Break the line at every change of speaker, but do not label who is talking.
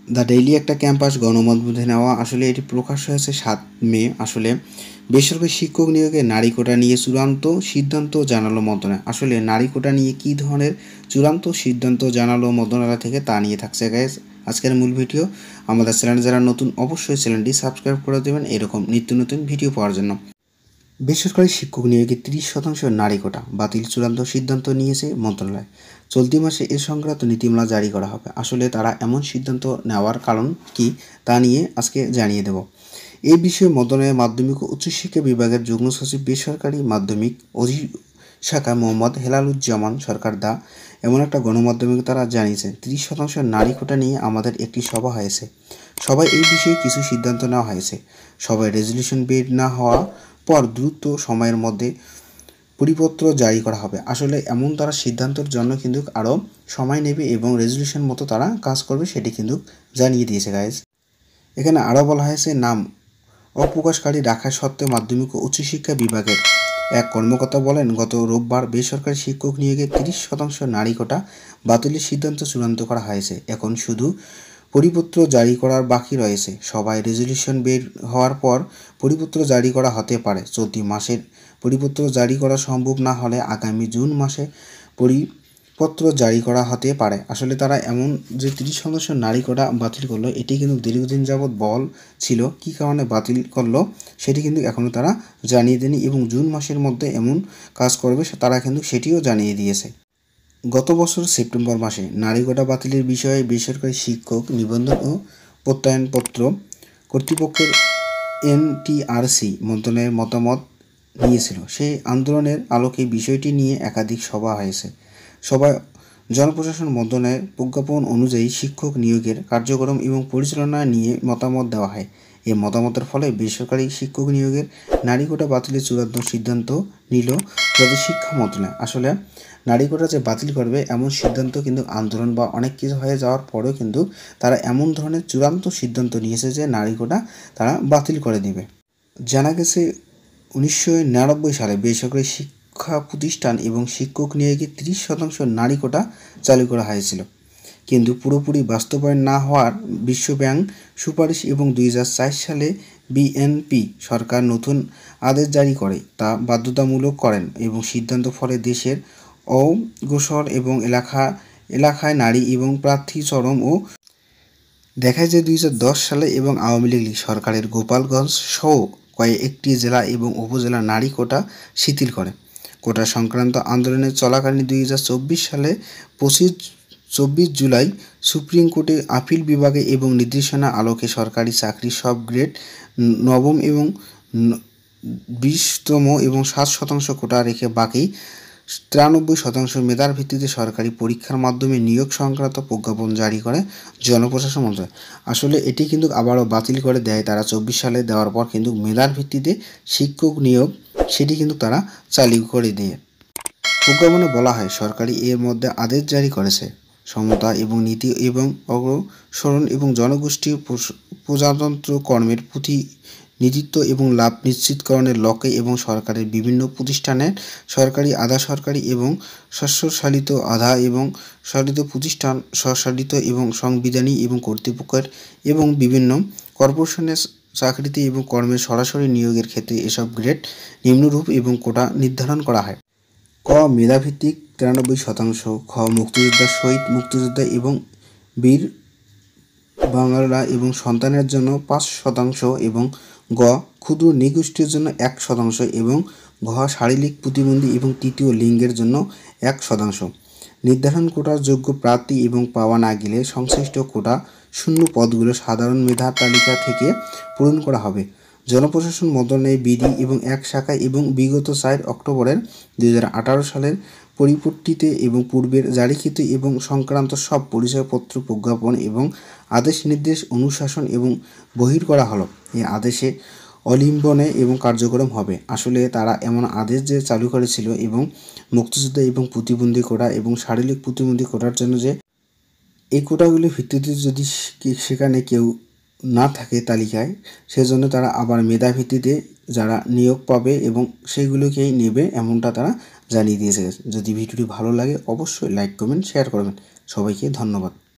The daily একটা campus গণমাধ্যমে নেওয়া আসলে এটি প্রকাশ হয়েছে 7 মে। আসলে বেসরকারি শিক্ষক নিয়োগে নারী কোটা নিয়ে চূড়ান্ত সিদ্ধান্ত জানালো মন্ত্রণালয়। আসলে নারী কোটা নিয়ে কী ধরনের চূড়ান্ত সিদ্ধান্ত জানালো মন্ত্রণালয় থেকে তা নিয়ে থাকছে গাইস আজকের মূল ভিডিও। আমাদের চ্যানেলে যারা নতুন অবশ্যই চ্যানেলটি সাবস্ক্রাইব করে দেবেন এরকম নিত্য নতুন ভিডিও পাওয়ার জন্য। বেসরকারি শিক্ষক নিয়োগে 30% নারী কোটা বাতিল চূড়ান্ত সিদ্ধান্ত নিয়েছে মন্ত্রণালয়। চলতি মাসে এ সংক্রান্ত নীতিমালা জারি করা হবে। আসলে তারা এমন সিদ্ধান্ত নেওয়ার কারণ কি তা নিয়ে আজকে জানিয়ে দেব। এই বিষয়ে মন্ত্রণালয়ের মাধ্যমিক ও উচ্চশিক্ষা বিভাগের যুগ্ম সচিব বেসরকারি মাধ্যমিক শাখা মোহাম্মদ হেলালুজ্জামান সরকার এমন একটা গণমাধ্যমকে তারা জানিয়েছেন 30% নারী কোটা নিয়ে আমাদের একটি সভা হয়েছে। সবাই এই বিষয়ে কিছু সিদ্ধান্ত নেওয়া হয়েছে। সবাই রেজলিউশন বের না হওয়া পর দ্রুত সময়ের মধ্যে পরিপত্র জারি করা হবে। আসলে এমন তারা সিদ্ধান্তের জন্য কিন্তু আরও সময় নেবে এবং রেজলিউশন মতো তারা কাজ করবে সেটি কিন্তু জানিয়ে দিয়েছে গাইজ। এখানে আরও বলা হয়েছে নাম অপ্রকাশকারী রাখা সত্ত্বেও মাধ্যমিক ও উচ্চশিক্ষা বিভাগের এক কর্মকর্তা বলেন, গত রোববার বেসরকারি শিক্ষক নিয়োগে 30% নারী কোটা বাতিলের সিদ্ধান্ত চূড়ান্ত করা হয়েছে। এখন শুধু পরিপত্র জারি করার বাকি রয়েছে। সবাই রেজলিউশন বের হওয়ার পর পরিপত্র জারি করা হতে পারে। চলতি মাসের পরিপত্র জারি করা সম্ভব না হলে আগামী জুন মাসে পরিপত্র জারি করা হতে পারে। আসলে তারা এমন যে 30% নারী কোটা বাতিল করলো এটি কিন্তু দীর্ঘদিন যাবৎ বল ছিল, কী কারণে বাতিল করলো সেটি কিন্তু এখনও তারা জানিয়ে দেয়নি এবং জুন মাসের মধ্যে এমন কাজ করবে তারা কিন্তু সেটিও জানিয়ে দিয়েছে। গত বছর সেপ্টেম্বর মাসে নারী কোটা বাতিলের বিষয়ে বেসরকারি শিক্ষক নিবন্ধন ও প্রত্যয়নপত্র কর্তৃপক্ষের এনটিআরসি মন্ত্রণালয়ের মতামত নিয়েছিল। সেই আন্দোলনের আলোকে বিষয়টি নিয়ে একাধিক সভা হয়েছে। সভায় জনপ্রশাসন মন্ত্রণালয়ের প্রজ্ঞাপন অনুযায়ী শিক্ষক নিয়োগের কার্যক্রম এবং পরিচালনা নিয়ে মতামত দেওয়া হয়। এই মতামতের ফলে বেসরকারি শিক্ষক নিয়োগের নারী কোটা বাতিলের চূড়ান্ত সিদ্ধান্ত নিল জাতীয় শিক্ষা মন্ত্রণালয়। আসলে নারী কোটা যে বাতিল করবে এমন সিদ্ধান্ত কিন্তু আন্দোলন বা অনেক কিছু হয়ে যাওয়ার পরেও কিন্তু তারা এমন ধরনের চূড়ান্ত সিদ্ধান্ত নিয়েছে যে নারী কোটা তারা বাতিল করে দেবে। জানা গেছে 1999 সালে বেসরকারি শিক্ষা প্রতিষ্ঠান এবং শিক্ষক নিয়োগে 30% নারী কোটা চালু করা হয়েছিল, কিন্তু পুরোপুরি বাস্তবায়ন না হওয়ার বিশ্বব্যাংক সুপারিশ এবং 2004 সালে বিএনপি সরকার নতুন আদেশ জারি করে তা বাধ্যতামূলক করেন এবং সিদ্ধান্ত ফলে দেশের অগ্রসর এবং এলাকায় নারী এবং প্রার্থী চরম ও দেখায় যে 2010 সালে এবং আওয়ামী লীগ সরকারের গোপালগঞ্জ সহ কয়েকটি জেলা এবং উপজেলা নারী কোটা শিথিল করে। কোটা সংক্রান্ত আন্দোলনের চলাকালীন 2024 সালে 24 জুলাই সুপ্রিম কোর্টে আপিল বিভাগে এবং নির্দেশনা আলোকে সরকারি চাকরির সব গ্রেড নবম এবং 20তম এবং 7% কোটা রেখে বাকি 93% মেধার ভিত্তিতে সরকারি পরীক্ষার মাধ্যমে নিয়োগ সংক্রান্ত প্রজ্ঞাপন জারি করে জনপ্রশাসন মন্ত্রণালয়। আসলে এটি কিন্তু আবারও বাতিল করে দেয় তারা 24 সালে দেওয়ার পর কিন্তু মেধার ভিত্তিতে শিক্ষক নিয়োগ সেটি কিন্তু তারা চালু করে দিয়ে প্রজ্ঞাপনে বলা হয় সরকারি এর মধ্যে আদেশ জারি করেছে সমতা এবং নীতি এবং অগ্রসরণ এবং জনগোষ্ঠী প্রজাতন্ত্র কর্মের প্রতিনিধিত্ব এবং লাভ নিশ্চিতকরণের লক্ষ্যে এবং সরকারের বিভিন্ন প্রতিষ্ঠানের সরকারি আধা সরকারি এবং স্বশাসিত আধা এবং স্বশাসিত প্রতিষ্ঠান স্বশাসিত এবং সাংবিধানিক এবং কর্তৃপক্ষের এবং বিভিন্ন কর্পোরেশনের চাকরিতে এবং কর্মের সরাসরি নিয়োগের ক্ষেত্রে এসব গ্রেড নিম্নরূপ এবং কোটা নির্ধারণ করা হয়। ক মেধাভিত্তিক 93%, খ মুক্তিযোদ্ধা শহীদ মুক্তিযোদ্ধা এবং বীর বাঙালরা এবং সন্তানের জন্য 5% এবং গ ক্ষুদ্র নৃগোষ্ঠীর জন্য 1% এবং ঘ শারীরিক প্রতিবন্ধী এবং তৃতীয় লিঙ্গের জন্য 1%। নির্ধারণ কোটার যোগ্য প্রার্থী এবং পাওয়া না গেলে সংশ্লিষ্ট কোটা শূন্য পদগুলো সাধারণ মেধার তালিকা থেকে পূরণ করা হবে। জনপ্রশাসন মন্ত্রণালয়ের বিধি এবং এক শাখায় এবং বিগত 4 অক্টোবরের 2018 সালের পরিপত্রিতে এবং পূর্বের জারিকৃত এবং সংক্রান্ত সব পরিচয়পত্র প্রজ্ঞাপন এবং আদেশ নির্দেশ অনুশাসন এবং বহির করা হলো। এই আদেশে অলিম্বনে এবং কার্যক্রম হবে। আসলে তারা এমন আদেশ যে চালু করেছিল এবং মুক্তিযোদ্ধা এবং প্রতিবন্ধী কোটা এবং শারীরিক প্রতিবন্ধী কোটার জন্য যে এই কোটাগুলির ভিত্তিতে যদি সেখানে কেউ না থাকে তালিকায় সেজন্য তারা আবার মেধা ভিত্তিতে যারা নিয়োগ পাবে এবং সেইগুলোকেই নেবে এমনটা তারা জানিয়ে দিয়েছে। যদি ভিডিওটি ভালো লাগে অবশ্যই লাইক কমেন্ট শেয়ার করবেন। সবাইকে ধন্যবাদ।